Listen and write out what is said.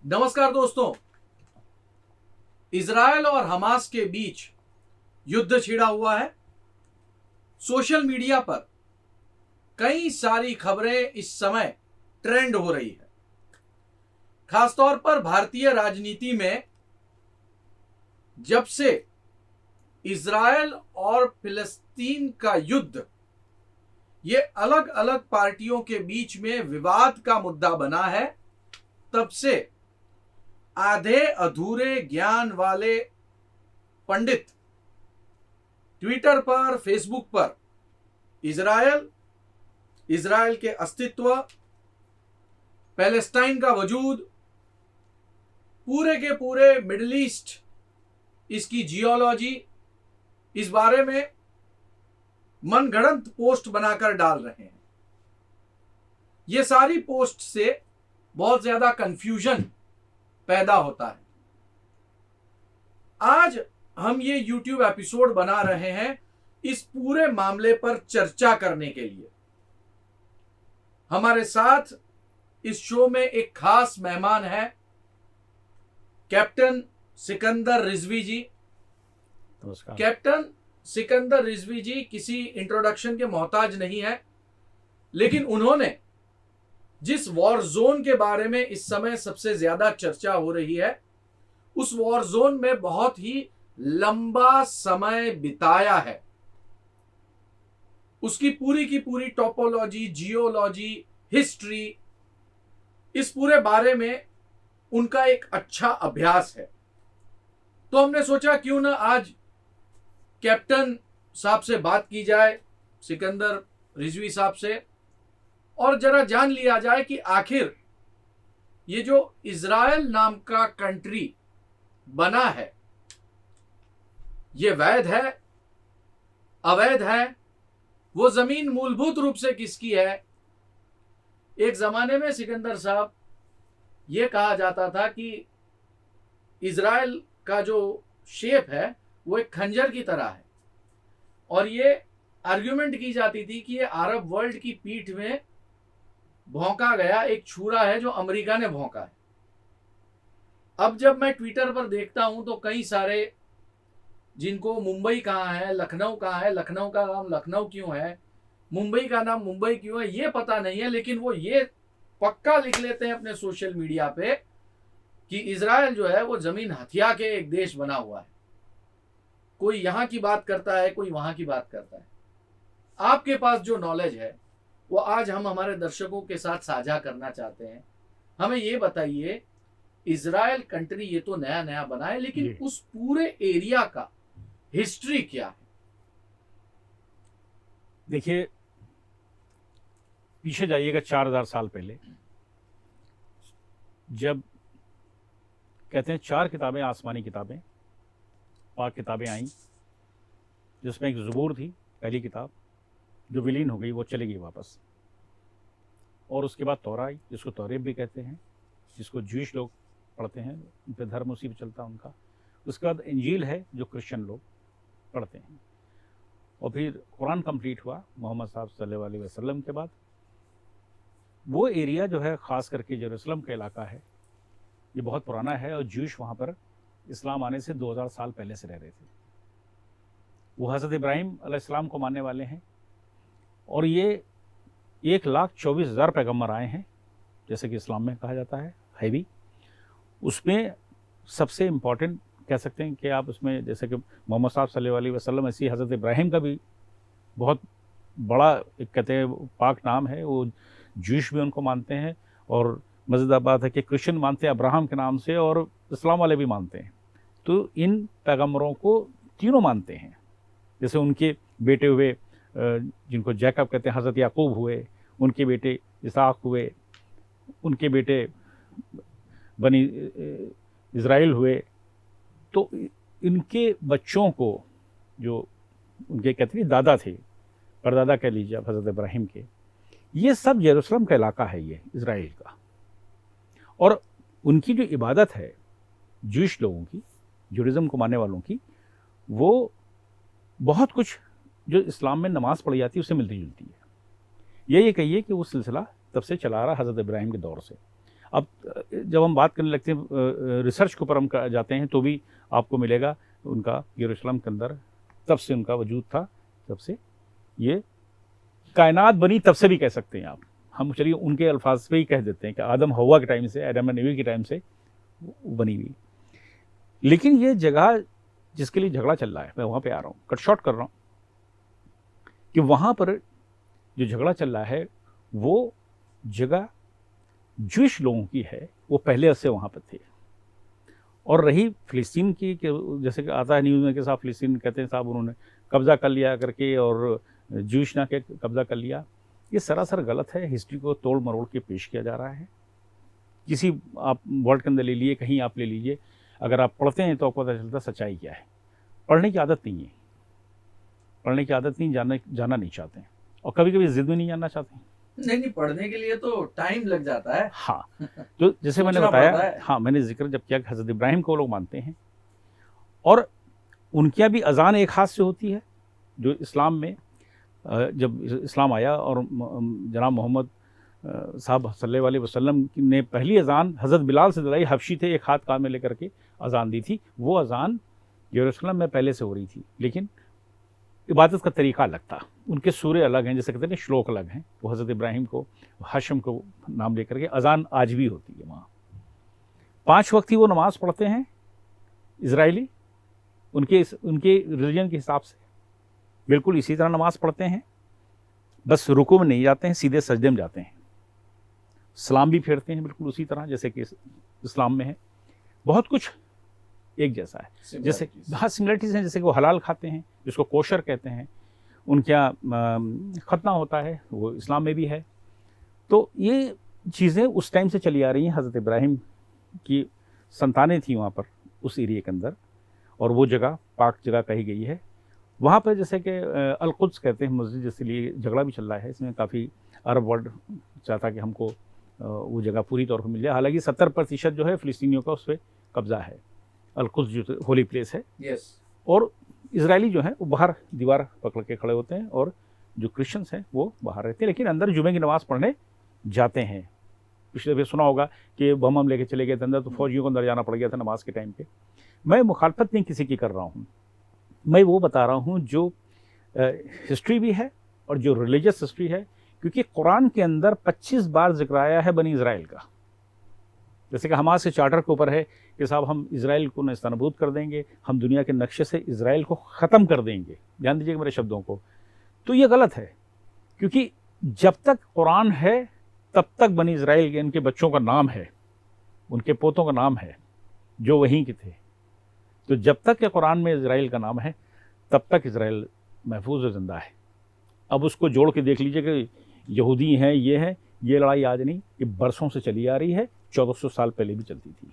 नमस्कार दोस्तों। इजरायल और हमास के बीच युद्ध छिड़ा हुआ है। सोशल मीडिया पर कई सारी खबरें इस समय ट्रेंड हो रही है। खासतौर पर भारतीय राजनीति में जब से इजरायल और फिलिस्तीन का युद्ध ये अलग अलग पार्टियों के बीच में विवाद का मुद्दा बना है, तब से आधे अधूरे ज्ञान वाले पंडित ट्विटर पर, फेसबुक पर इजरायल के अस्तित्व, पैलेस्टाइन का वजूद, पूरे के पूरे मिडिल ईस्ट, इसकी जियोलॉजी, इस बारे में मनगढ़ंत पोस्ट बनाकर डाल रहे हैं। ये सारी पोस्ट से बहुत ज्यादा कंफ्यूजन पैदा होता है। आज हम ये YouTube एपिसोड बना रहे हैं इस पूरे मामले पर चर्चा करने के लिए। हमारे साथ इस शो में एक खास मेहमान है, कैप्टन सिकंदर रिजवी जी। नमस्कार। कैप्टन सिकंदर रिजवी जी किसी इंट्रोडक्शन के मोहताज नहीं है, लेकिन उन्होंने जिस वॉर जोन के बारे में इस समय सबसे ज्यादा चर्चा हो रही है, उस वॉर जोन में बहुत ही लंबा समय बिताया है। उसकी पूरी की पूरी टोपोलॉजी, जियोलॉजी, हिस्ट्री, इस पूरे बारे में उनका एक अच्छा अभ्यास है। तो हमने सोचा क्यों ना आज कैप्टन साहब से बात की जाए, सिकंदर रिजवी साहब से, और जरा जान लिया जाए कि आखिर ये जो इजरायल नाम का कंट्री बना है, ये वैध है, अवैध है, वो जमीन मूलभूत रूप से किसकी है। एक जमाने में सिकंदर साहब ये कहा जाता था कि इजरायल का जो शेप है वो एक खंजर की तरह है, और ये आर्ग्यूमेंट की जाती थी कि ये अरब वर्ल्ड की पीठ में भौंका गया एक छुरा है जो अमेरिका ने भौंका है। अब जब मैं ट्विटर पर देखता हूं तो कई सारे, जिनको मुंबई कहाँ है, लखनऊ कहाँ है, लखनऊ का नाम लखनऊ क्यों है, मुंबई का नाम मुंबई क्यों है, ये पता नहीं है, लेकिन वो ये पक्का लिख लेते हैं अपने सोशल मीडिया पे कि इजरायल जो है वो जमीन हथिया के एक देश बना हुआ है। कोई यहां की बात करता है, कोई वहां की बात करता है। आपके पास जो नॉलेज है वो आज हम हमारे दर्शकों के साथ साझा करना चाहते हैं। हमें ये बताइए, इजरायल कंट्री ये तो नया नया बना है, लेकिन उस पूरे एरिया का हिस्ट्री क्या है? देखिए, पीछे जाइएगा 4000 साल पहले, जब कहते हैं 4 किताबें, आसमानी किताबें, पाक किताबें आईं, जिसमें एक ज़बूर थी, पहली किताब, जो विलीन हो गई, वो चली गई वापस। और उसके बाद तौरा आई, जिसको तौरेब भी कहते हैं, जिसको ज्यूइश लोग पढ़ते हैं, उन पर धर्म उसी पर चलता है उनका। उसके बाद इंजील है, जो क्रिश्चियन लोग पढ़ते हैं। और फिर कुरान कंप्लीट हुआ मोहम्मद साहब सल्लल्लाहु अलैहि वसल्लम के बाद। वो एरिया जो है, ख़ास करके यरूशलेम का इलाका है, ये बहुत पुराना है, और ज्यूइश वहाँ पर इस्लाम आने से 2000 साल पहले से रह रहे थे। वो हज़रत इब्राहीम अलैहिस्सलाम को मानने वाले हैं, और ये 1,24,000 पैगम्बर आए हैं, जैसे कि इस्लाम में कहा जाता है भी। उसमें सबसे इम्पॉर्टेंट कह सकते हैं कि आप उसमें, जैसे कि मोहम्मद साहब सल्लल्लाहु अलैहि वसल्लम, ऐसी हज़रत इब्राहीम का भी बहुत बड़ा एक कहते हैं पाक नाम है। वो ज्यूइश भी उनको मानते हैं, और मज़ेदार बात है कि क्रिश्चियन मानते हैं अब्राहम के नाम से, और इस्लाम वाले भी मानते हैं। तो इन पैगम्बरों को तीनों मानते हैं। जैसे उनके बेटे हुए, जिनको जैकब कहते हैं, हज़रत याकूब हुए, उनके बेटे इसहाक हुए, उनके बेटे बनी इज़राइल हुए। तो इनके बच्चों को, जो उनके कहते हैं दादा थे, परदादा कह लीजिए आप हज़रत इब्राहीम के, ये सब यरूशलेम का इलाका है, ये इज़राइल का। और उनकी जो इबादत है ज्यूइश लोगों की, जुडिज़म को मानने वालों की, वो बहुत कुछ जो इस्लाम में नमाज़ पढ़ी जाती है उससे मिलती जुलती है। ये कहिए कि वो सिलसिला तब से चला आ रहा हज़रत इब्राहीम के दौर से। अब जब हम बात करने लगते हैं रिसर्च के ऊपर हम जाते हैं तो भी आपको मिलेगा उनका यरूशलेम के अंदर तब से उनका वजूद था, तब से ये कायनात बनी, तब से भी कह सकते हैं आप। हम चलिए उनके अल्फाज पे ही कह देते हैं कि आदम हवा के टाइम से, आदम एंड हवा के टाइम से बनी हुई। लेकिन ये जगह जिसके लिए झगड़ा चल रहा है, मैं वहाँ पे आ रहा हूँ, कट शॉर्ट कर रहा हूँ, कि वहाँ पर जो झगड़ा चल रहा है वो जगह ज्यूइश लोगों की है, वो पहले से वहाँ पर थे। और रही फ़िलिस्तीन की, कि जैसे कि आता है न्यूज़ में कि साहब फ़िलिस्तीन कहते हैं साहब उन्होंने कब्ज़ा कर लिया करके, और ज्यूइश ना के कब्ज़ा कर लिया, ये सरासर गलत है। हिस्ट्री को तोड़ मरोड़ के पेश किया जा रहा है। किसी आप वर्ल्ड के अंदर ले लिए, कहीं आप ले लीजिए, अगर आप पढ़ते हैं तो आपको पता चलता सच्चाई क्या है। पढ़ने की आदत नहीं है, पढ़ने की आदत नहीं, जाना नहीं चाहते हैं, और कभी कभी ज़िद में नहीं जानना चाहते हैं। नहीं, पढ़ने के लिए तो टाइम लग जाता है। हाँ, तो जैसे मैंने सोचना बताया, पड़ता है। हाँ मैंने जिक्र जब किया कि हज़रत इब्राहिम को लोग मानते हैं, और उनके यहाँ भी अज़ान एक हाथ से होती है। जो इस्लाम में जब इस्लाम आया और जनाब मोहम्मद साहब सल्लल्लाहु अलैहि वसल्लम ने पहली अज़ान हज़रत बिलाल से दिलाई, हबशी थे, एक हाथ कान में लेकर के अज़ान दी थी। वो अज़ान यरूशलेम में पहले से हो रही थी, लेकिन इबादत का तरीका अलग था, उनके सूरे अलग हैं, जैसे कहते हैं श्लोक अलग हैं। वो हज़रत इब्राहिम को, हाशिम को नाम लेकर के अज़ान आज भी होती है वहाँ। 5 वक्त ही वो नमाज़ पढ़ते हैं इजरायली, उनके रिलीजन के हिसाब से बिल्कुल इसी तरह नमाज़ पढ़ते हैं, बस रुकू में नहीं जाते हैं, सीधे सजदे में जाते हैं। सलाम भी फेरते हैं बिल्कुल उसी तरह जैसे कि इस्लाम में है। बहुत कुछ एक जैसा है, जैसे हाँ सिमिलरिटीज़ हैं। जैसे कि वो हलाल खाते हैं, जिसको कोशर कहते हैं, उनके यहाँ खतना होता है, वो इस्लाम में भी है। तो ये चीज़ें उस टाइम से चली आ रही हैं। हज़रत इब्राहिम की संतानें थी वहाँ पर उस एरिया के अंदर, और वो जगह पाक जगह कही गई है। वहाँ पर जैसे कि अल-कुद्स कहते हैं मस्जिद, इसलिए झगड़ा भी चल रहा है इसमें। काफ़ी अरब वर्ल्ड चाहता कि हमको वो जगह पूरी तौर पर मिल जाए। हालांकि 70% जो है फ़िलिस्तीनियों का उस पर कब्ज़ा है। अल-कुद्स जो होली प्लेस है, यस। और इजरायली जो हैं वो बाहर दीवार पकड़ के खड़े होते हैं, और जो क्रिश्चियंस हैं वो बाहर रहते हैं, लेकिन अंदर जुमे की नमाज़ पढ़ने जाते हैं। पिछले दफ़े सुना होगा कि बम हम लेके चले गए थे अंदर, तो फौजियों को अंदर जाना पड़ गया था नमाज के टाइम पे। मैं मुखालफत नहीं किसी की कर रहा हूँ, मैं वो बता रहा हूँ जो हिस्ट्री भी है और जो रिलीजियस हिस्ट्री है, क्योंकि कुरान के अंदर 25 बार जिक्र आया है बनी इज़राइल का। जैसे कि हमास के चार्टर के ऊपर है कि साहब हम इज़राइल को नेस्तनाबूद कर देंगे, हम दुनिया के नक्शे से इज़राइल को ख़त्म कर देंगे। ध्यान दीजिएगा मेरे शब्दों को। तो ये गलत है, क्योंकि जब तक कुरान है तब तक बनी इज़राइल के इनके बच्चों का नाम है, उनके पोतों का नाम है जो वहीं के थे। तो जब तक के कुरान में इज़राइल का नाम है तब तक इज़राइल महफूज और ज़िंदा है। अब उसको जोड़ के देख लीजिए कि यहूदी हैं, ये है, ये लड़ाई आज नहीं, ये बरसों से चली आ रही है, 1400 साल पहले भी चलती थी।